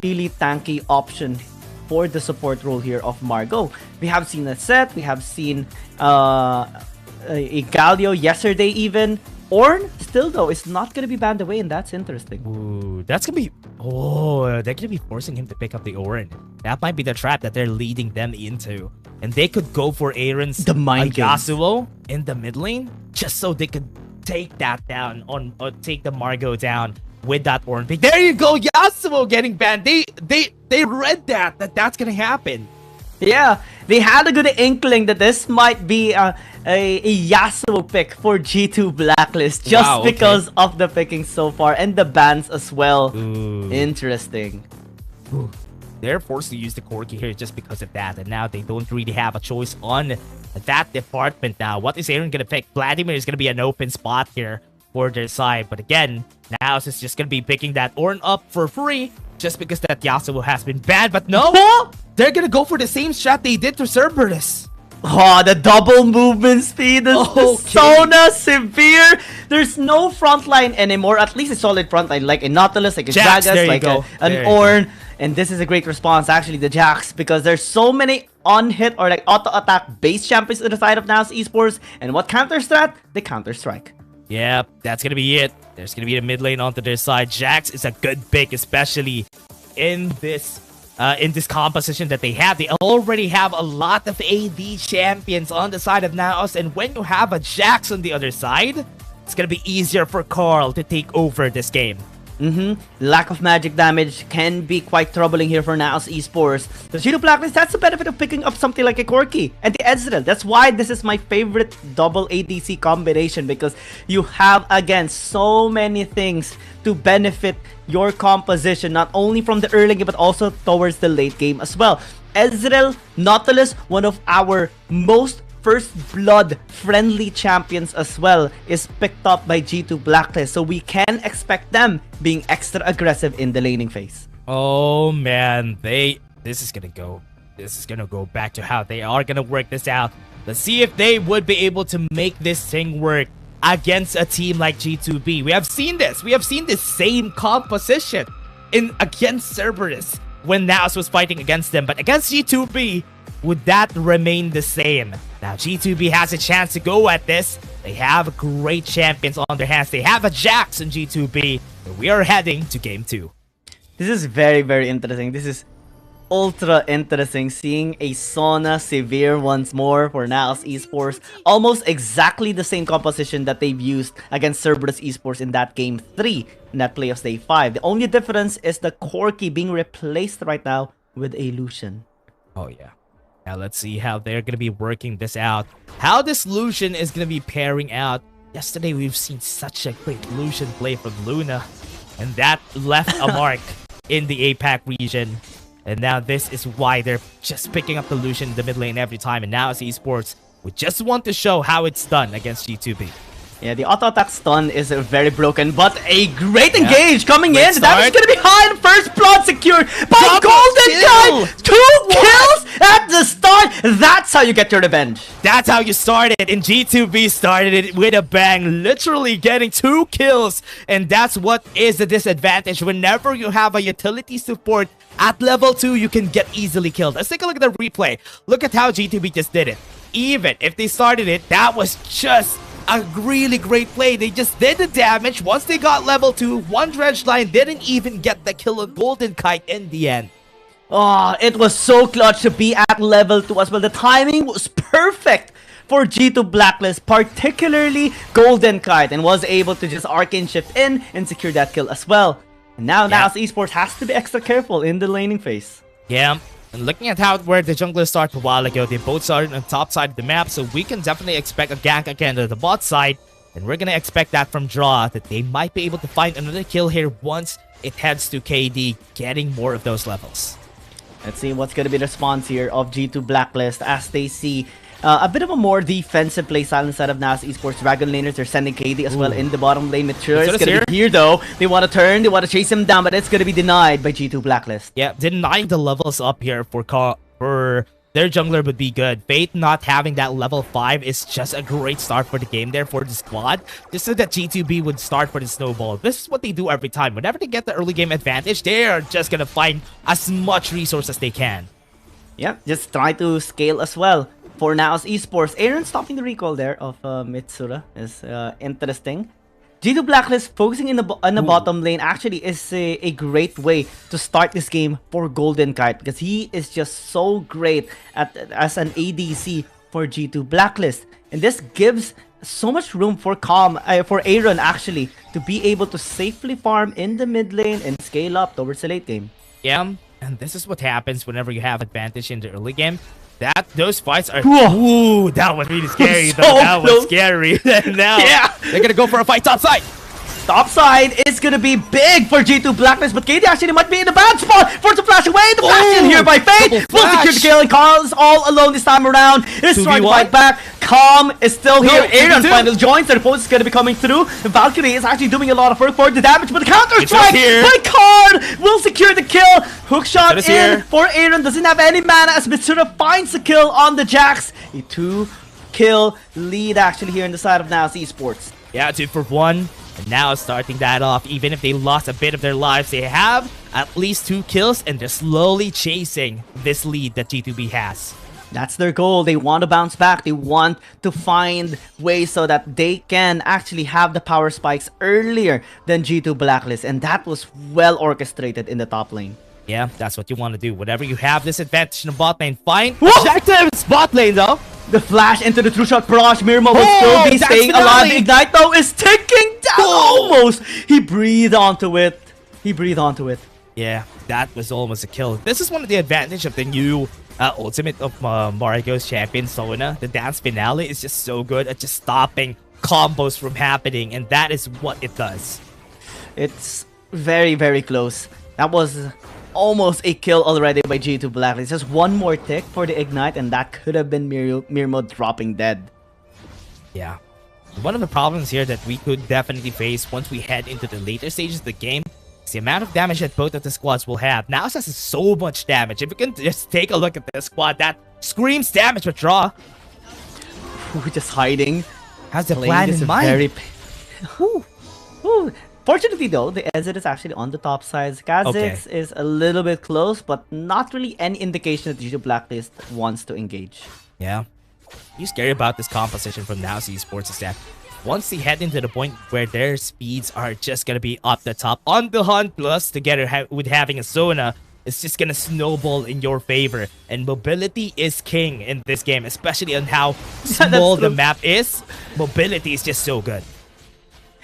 really tanky option for the support role here of Margot. We have seen a Set, we have seen a Galio yesterday even. Ornn, still though, is not going to be banned away, and that's interesting. Ooh, that's going to be... Oh, they're going to be forcing him to pick up the Ornn. That might be the trap that they're leading them into. And they could go for Aaron's Yasuo in the mid lane, just so they could take that down, or take the Margot down with that Ornn pick. There you go, Yasuo getting banned. They read that's going to happen. Yeah, they had a good inkling that this might be a Yasuo pick for G2 Blacklist just because of the picking so far and the bans as well. Ooh. Interesting. Ooh. They're forced to use the Corki here just because of that, and now they don't really have a choice on that department now. What is Aaron going to pick? Vladimir is going to be an open spot here for their side, but again, NAOS is just going to be picking that Ornn up for free just because that Yasuo has been banned. But no, they're going to go for the same strat they did to Cerberus. Oh, the double movement speed is Sona severe. There's no frontline anymore, at least a solid frontline like a Nautilus, like a Jagas, like an Ornn. And this is a great response, actually, the Jax, because there's so many on-hit or like auto-attack base champions to the side of NAOS Esports. And what counter-strat? The counter-strike. Yep, that's going to be it. There's going to be the mid lane onto their side. Jax is a good pick, especially in this composition that they have. They already have a lot of AD champions on the side of NAOS. And when you have a Jax on the other side, it's going to be easier for Carl to take over this game. Lack of magic damage can be quite troubling here for NAOS Esports. The G2 Blacklist, that's the benefit of picking up something like a Corki and the Ezreal. That's why this is my favorite double ADC combination, because you have, again, so many things to benefit your composition, not only from the early game, but also towards the late game as well. Ezreal, Nautilus, one of our most first blood friendly champions as well, is picked up by G2 Blacklist, so we can expect them being extra aggressive in the laning phase. Oh man, this is gonna go back to how they are gonna work this out. Let's see if they would be able to make this thing work against a team like G2B. We have seen this same composition against Cerberus when NAOS was fighting against them, but against G2B, would that remain the same? Now, G2B has a chance to go at this. They have great champions on their hands. They have a Jax in G2B. We are heading to Game 2. This is very, very interesting. This is ultra interesting. Seeing a Sona Severe once more for NAOS Esports. Almost exactly the same composition that they've used against Cerberus Esports in that Game 3, in that playoffs Day 5. The only difference is the Corki being replaced right now with a Lucian. Oh, yeah. Now let's see how they're going to be working this out. How this Lucian is going to be pairing out. Yesterday we've seen such a great Lucian play from Luna, and that left a mark in the APAC region. And now this is why they're just picking up the Lucian in the mid lane every time. And now as Esports, we just want to show how it's done against G2B. Yeah, the auto-attack stun is very broken, but a great engage coming in. That is going to be high. First blood secured by Golden Guy. 2 kills at the start. That's how you get your revenge. That's how you started. And G2B started it with a bang, literally getting 2 kills. And that's what is the disadvantage. Whenever you have a utility support at level 2, you can get easily killed. Let's take a look at the replay. Look at how G2B just did it. Even if they started it, that was just a really great play. They just did the damage. Once they got level 2, one Dredge Line didn't even get the kill on Golden Kite in the end. Oh, it was so clutch to be at level 2 as well. The timing was perfect for G2 Blacklist, particularly Golden Kite, and was able to just Arcane Shift in and secure that kill as well. And now NAOS Esports has to be extra careful in the laning phase. Yeah. And looking at where the junglers started a while ago, they both started on the top side of the map, so we can definitely expect a gank again to the bot side. And we're gonna expect that from Draw, that they might be able to find another kill here once it heads to KD, getting more of those levels. Let's see what's gonna be the response here of G2 Blacklist as they see a bit of a more defensive play style inside of NAOS Esports. Dragon Laners are sending KD as well in the bottom lane. Mature is gonna be here though. They want to turn, they want to chase him down, but it's gonna be denied by G2 Blacklist. Yeah, denying the levels up here for their jungler would be good. Fate not having that level 5 is just a great start for the game there for the squad. Just so that G2B would start for the snowball. This is what they do every time. Whenever they get the early game advantage, they are just gonna find as much resource as they can. Yeah, just try to scale as well. For NAOS Esports, Aaron stopping the recall there of Mitsura is interesting. G2 Blacklist focusing on the bottom lane actually is a great way to start this game for Golden Kite, because he is just so great as an ADC for G2 Blacklist. And this gives so much room for for Aaron actually to be able to safely farm in the mid lane and scale up towards the late game. Yeah, and this is what happens whenever you have advantage in the early game. Those fights are... Ooh, that was really scary though. That was scary. And now they're gonna go for a fight topside. Topside is gonna be big for G2 Blacklist, but KD actually might be in a bad spot. Force to flash away. The flash in here by Fate. Will secure the kill, and Carl's all alone this time around. Is trying to fight back. Calm is still here. Aaron finally joins. The opponent is gonna be coming through. And Valkyrie is actually doing a lot of work for the damage, but the counter strike by Carl will secure the kill. Hookshot in for Aaron. Doesn't have any mana as Mitsura finds the kill on the Jax. A 2-kill lead actually here in the side of NAOS Esports. Yeah, 2 for 1. And now starting that off, even if they lost a bit of their lives, they have at least 2 kills and they're slowly chasing this lead that G2B has. That's their goal. They want to bounce back. They want to find ways so that they can actually have the power spikes earlier than G2 Blacklist. And that was well orchestrated in the top lane. Yeah, that's what you want to do. Whenever you have this advantage in the bot lane, find objectives bot lane though. The flash into the true shot barrage. Mirmo will still be staying alive. The Ignite though is ticking down almost. He breathed onto it. Yeah, that was almost a kill. This is one of the advantages of the new ultimate of Mariko's champion, Sona. The dance finale is just so good at just stopping combos from happening, and that is what it does. It's very, very close. That was almost a kill already by G2 Blacklist. Just one more tick for the Ignite, and that could have been Mirmo dropping dead. Yeah. One of the problems here that we could definitely face once we head into the later stages of the game is the amount of damage that both of the squads will have. NAOS has so much damage. If you can just take a look at this squad, that screams damage withdraw. We're just hiding. How's the plan in mind? Fortunately though, the exit is actually on the top side. Kha'Zix is a little bit close, but not really any indication that G2 Blacklist wants to engage. Yeah. What's scary about this composition from NAOS Esports is that once they head into the point where their speeds are just gonna be up the top on the hunt, plus together with having a Sona, it's just gonna snowball in your favor. And mobility is king in this game, especially on how small the map is. Mobility is just so good.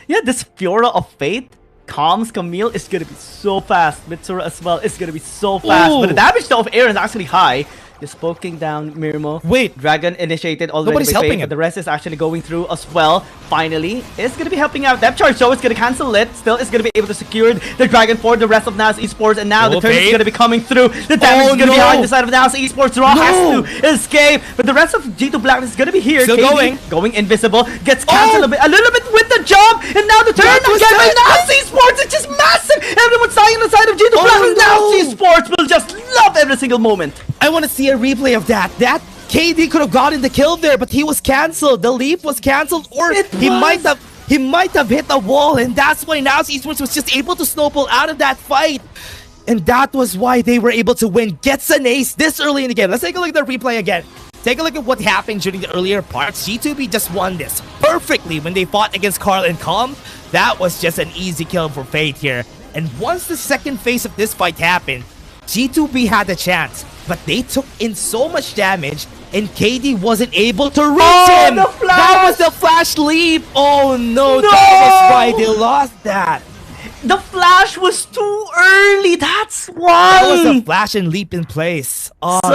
Yeah, this Fiora of Fate calms Camille is gonna be so fast. Mitsura as well is gonna be so fast. But the damage though of Aaron is actually high. Just poking down Mirmo. Wait, Dragon initiated already. Nobody's helping him. But the rest is actually going through as well. Finally, it's gonna be helping out. Depth charge, so it's gonna cancel it. Still, it's gonna be able to secure the Dragon for the rest of NAOS Esports. And now the turn is gonna be coming through. The damage is gonna be behind the side of NAOS Esports. Raw has to escape, but the rest of G2 Blacklist is gonna be here. Still going invisible. Gets canceled a little bit with the jump, and now the turn again by NAOS Esports. It's just massive. Everyone's dying on the side of G2 Blacklist. NAOS Esports will just love every single moment. I want to see a replay of that. That KD could have gotten the kill there, but he was cancelled. The leap was cancelled, or he might have hit a wall, and that's why NAOS Esports was just able to snowball out of that fight. And that was why they were able to win. Gets an ace this early in the game. Let's take a look at the replay again. Take a look at what happened during the earlier parts. G2B just won this perfectly when they fought against Carl and Calm. That was just an easy kill for Fate here. And once the second phase of this fight happened, G2B had a chance, but they took in so much damage, and KD wasn't able to reach him. That was the flash leap. Oh no, that was why they lost that. The flash was too early. That's why. That was a flash and leap in place. Oh, so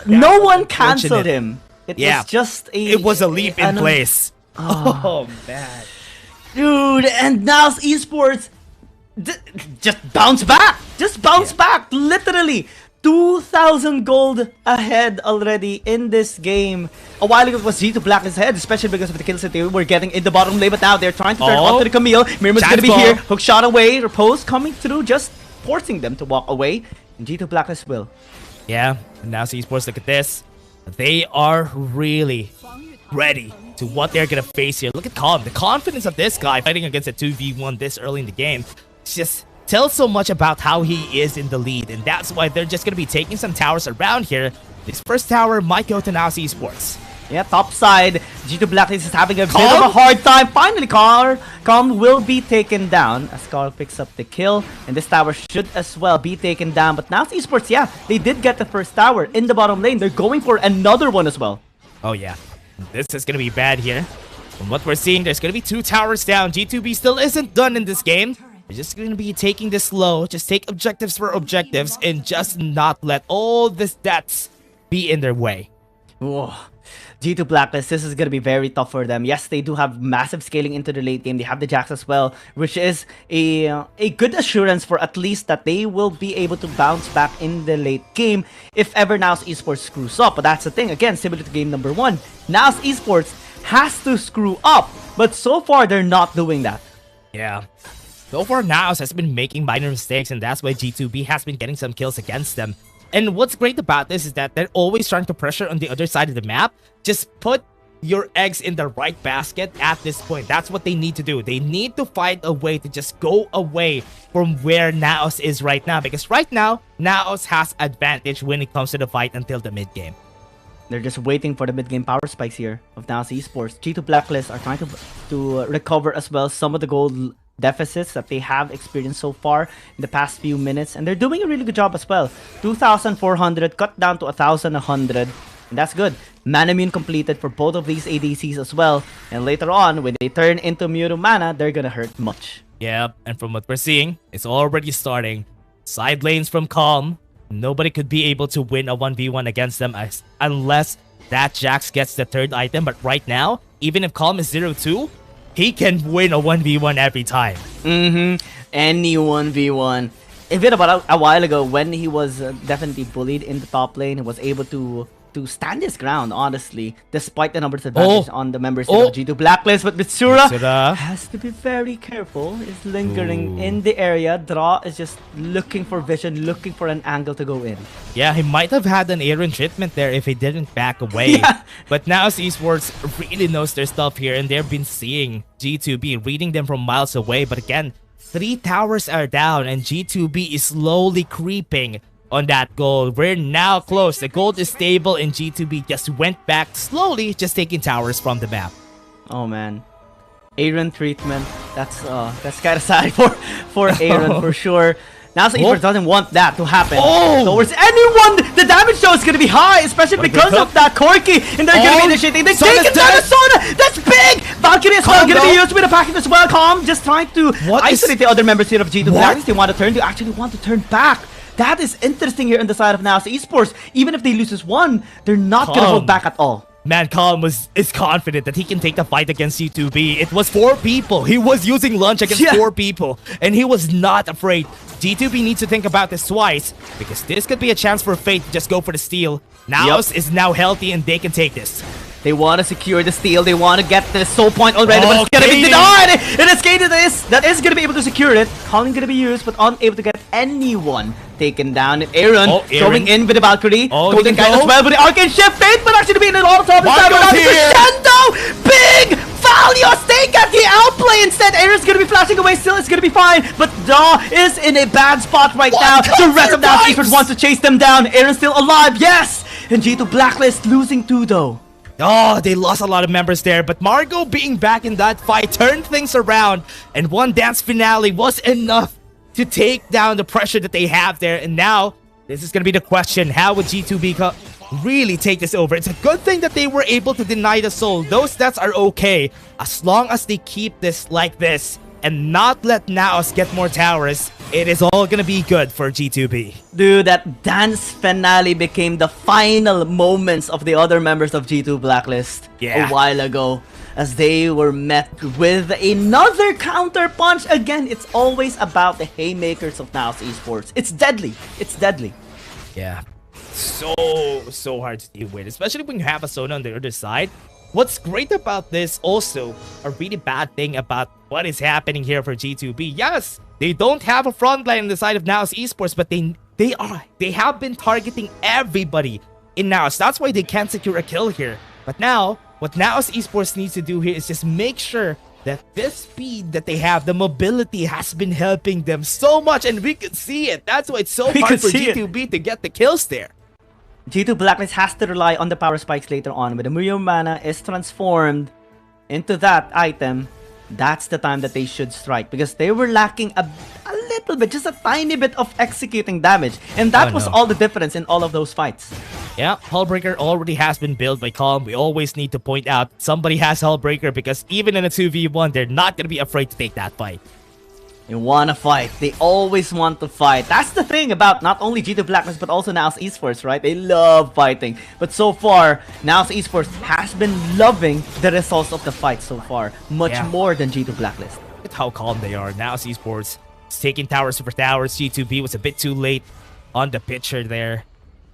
man, no one canceled him. It was just it was a leap in place. Oh man, dude, and NAOS Esports just bounce back. Just bounce back. Literally 2,000 gold ahead already in this game. A while ago it was G2 Blacklist's head, especially because of the kills that they were getting in the bottom lane, but now they're trying to turn onto the Camille. Mirmo's gonna be here. Hook shot away. Repose coming through, just forcing them to walk away. And G2 Blacklist will Yeah, and now Esports, look at this. They are really ready to what they're gonna face here. Look at Calm. The confidence of this guy fighting against a 2v1 this early in the game just tells so much about how he is in the lead, and that's why they're just gonna be taking some towers around here. This first tower might go to NAOS Esports. Yeah, top side. G2 Blacklist is having a bit of a hard time. Finally, Calm will be taken down as Carl picks up the kill. And this tower should as well be taken down. But now Esports, yeah, they did get the first tower in the bottom lane. They're going for another one as well. Oh, yeah. This is going to be bad here. From what we're seeing, there's going to be 2 towers down. G2B still isn't done in this game. They're just going to be taking this slow. Just take objectives for objectives and just not let all the stats be in their way. Whoa. G2 Blacklist, this is going to be very tough for them. Yes, they do have massive scaling into the late game. They have the Jax as well, which is a good assurance for at least that they will be able to bounce back in the late game if ever NAOS Esports screws up. But that's the thing, again, similar to game number 1. NAOS Esports has to screw up, but so far they're not doing that. Yeah. So far, NAOS has been making minor mistakes, and that's why G2B has been getting some kills against them. And what's great about this is that they're always trying to pressure on the other side of the map. Just put your eggs in the right basket at this point. That's what they need to do. They need to find a way to just go away from where NAOS is right now. Because right now, NAOS has advantage when it comes to the fight until the mid-game. They're just waiting for the mid-game power spikes here of NAOS Esports. G2 Blacklist are trying to recover as well some of the gold deficits that they have experienced so far in the past few minutes, and they're doing a really good job as well. 2,400 cut down to 1,100, and that's good. Mana immune completed for both of these ADCs as well, and later on when they turn into Mewtwo mana, they're gonna hurt much. Yeah, and from what we're seeing, it's already starting. Side lanes from Calm, nobody could be able to win a 1v1 against them unless that Jax gets the 3rd item. But right now, even if Calm is 0-2, he can win a 1v1 every time. Any 1v1. Even about a while ago when he was definitely bullied in the top lane, he was able to stand his ground, honestly, despite the numbers advantage on the members of G2 Blacklist. But Mitsura has to be very careful. He's lingering in the area. Draw is just looking for vision, looking for an angle to go in. Yeah, he might have had an Aaron treatment there if he didn't back away. But now Esports really knows their stuff here, and they've been seeing G2B, reading them from miles away. But again, 3 towers are down, and G2B is slowly creeping on that gold. We're now close. The gold is stable, and G2B just went back slowly, just taking towers from the map. Oh man, Aaron treatment. That's kind of sad for Aaron for sure. Now Esports doesn't want that to happen towards anyone. The damage though is gonna be high, especially because of that Corki, and they're gonna be initiating. They're taking down the Sona. That's big. Valkyrie as well gonna be used with a package as well. Calm just trying to isolate the other members here of G2 Blacklist. They want to turn. They actually want to turn back. That is interesting here on the side of NAOS Esports. Even if they lose this one, they're not going to hold back at all. Man, Calm is confident that he can take the fight against G2B. It was 4 people. He was using lunge against 4 people, and he was not afraid. G2B needs to think about this twice, because this could be a chance for Fate to just go for the steal. NAOS is now healthy, and they can take this. They want to secure the steal. They want to get the soul point already, but it's going to be denied. It is Katie that is going to be able to secure it. Calling going to be used, but unable to get anyone taken down. And Aaron going in with the Valkyrie. Golden Guy as well with the Arcane Shift. Fate, but actually being a lot of trouble. Big Valios, they get the outplay instead. Aaron's going to be flashing away still. It's going to be fine, but Daw is in a bad spot right now. The rest of NAOS Esports wants to chase them down. Aaron's still alive, yes. And G2 Blacklist losing 2 though. Oh, they lost a lot of members there, but Margo being back in that fight turned things around, and one dance finale was enough to take down the pressure that they have there. And now, this is going to be the question, how would G2B really take this over? It's a good thing that they were able to deny the soul. Those stats are okay, as long as they keep this like this and not let NAOS get more towers. It is all gonna be good for G2B. Dude, that dance finale became the final moments of the other members of G2 Blacklist a while ago, as they were met with another counter punch. Again, it's always about the haymakers of NAOS Esports. It's deadly. It's deadly. Yeah. So hard to deal with, especially when you have a Sona on the other side. What's great about this also, a really bad thing about what is happening here for G2B. Yes, they don't have a front line on the side of NAOS Esports, but they They have been targeting everybody in NAOS. That's why they can't secure a kill here. But now, what NAOS Esports needs to do here is just make sure that this speed that they have, the mobility, has been helping them so much, and we can see it. That's why it's so hard for G2B to get the kills there. G2 Blacklist has to rely on the power spikes later on. When the Muyo mana is transformed into that item, that's the time that they should strike, because they were lacking a little bit, just a tiny bit of executing damage, and that was all the difference in all of those fights. Yeah, Hullbreaker already has been built by Calm. We always need to point out somebody has Hullbreaker, because even in a 2v1, they're not going to be afraid to take that fight. They want to fight. They always want to fight. That's the thing about not only G2 Blacklist but also NAOS Esports, right? They love fighting. But so far, NAOS Esports has been loving the results of the fight so far. Much more than G2 Blacklist. Look at how calm they are. NAOS Esports is taking towers over towers. G2B was a bit too late on the picture there.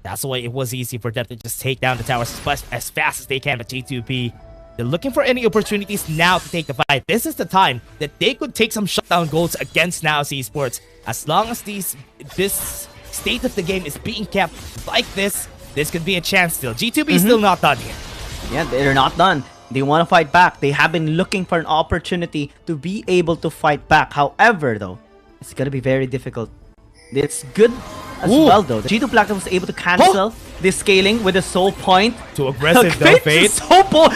That's why it was easy for them to just take down the towers as fast as they can. But G2B, they're looking for any opportunities now to take the fight. This is the time that they could take some shutdown goals against NAOS Esports. As long as this state of the game is being kept like this could be a chance still. G2B is still not done here. Yeah, they're not done. They want to fight back. They have been looking for an opportunity to be able to fight back. However, though, it's going to be very difficult. It's good as well, though. The G2 Blacklist was able to cancel this scaling with a soul point. Too aggressive, though, Fate. Soul point.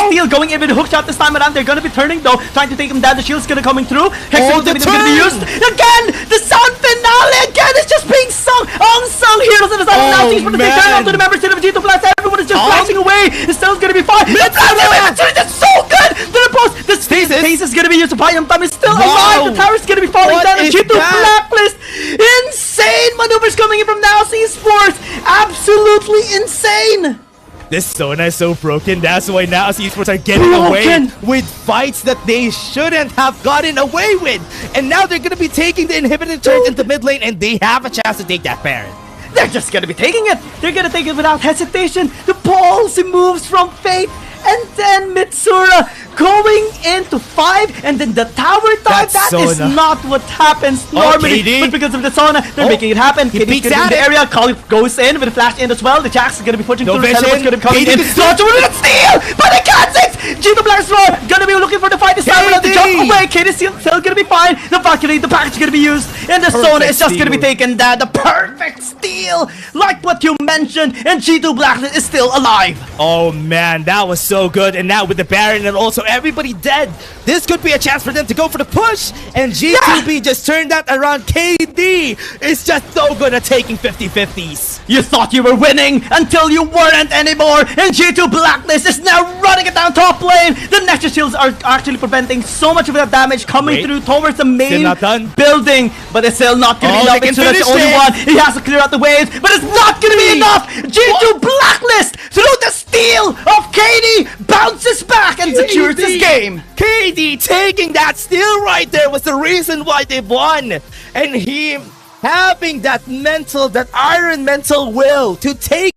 Steel going in with a hook shot this time around. They're going to be turning, though, trying to take him down. The shield's going to coming through. Hexagon's going to be used. Again, the sound finale again is just being sung. Unsung heroes in the side of NAOS Esports. They turn out to the members of G2 Blacklist. Everyone is just flashing away. The Stell's going to be fine. The that's so good. The Stasis is going to be used. Payam Time is still alive. The tower's going to be falling down. The G2 Blacklist. Insane maneuvers coming in from NAOS Esports. Absolutely insane. This Zona is so broken. That's why NAOS Esports are getting away with fights that they shouldn't have gotten away with. And now they're going to be taking the inhibited turret into mid lane, and they have a chance to take that Baron. They're just going to be taking it. They're going to take it without hesitation. The ballsy moves from Fate. And then Mitsura going into 5, and then the tower dive. That is not what happens normally. But because of the Zona, they're making it happen. He peeks out in the area. Kali goes in with a flash in as well. The Jax is going to be pushing through. The Teleport's going to be coming in. Launch with a steal! But they can't six! G2 Black's Roar going to be looking for the fight this time around. The jump away. KD's still going to be fine. The Valkyrie, the package is going to be used. And the Zona is just going to be taken down. The perfect steal! Like what you mentioned. And G2 Blacklist is still alive. Oh man, that was so good. And now with the Baron and also everybody dead, this could be a chance for them to go for the push. And G2B just turned that around. KD is just so good at taking 50-50s. You thought you were winning until you weren't anymore. And G2 Blacklist is now running it down top lane. The Nexus shields are actually preventing so much of that damage coming through towards the main building. But it's still not going to be enough. So that's the only one. He has to clear out the waves. But it's not going to be enough. G2 Blacklist through the steal of KD bounces back and secures this game. KD taking that steal right there was the reason why they won. And he having that iron mental will to take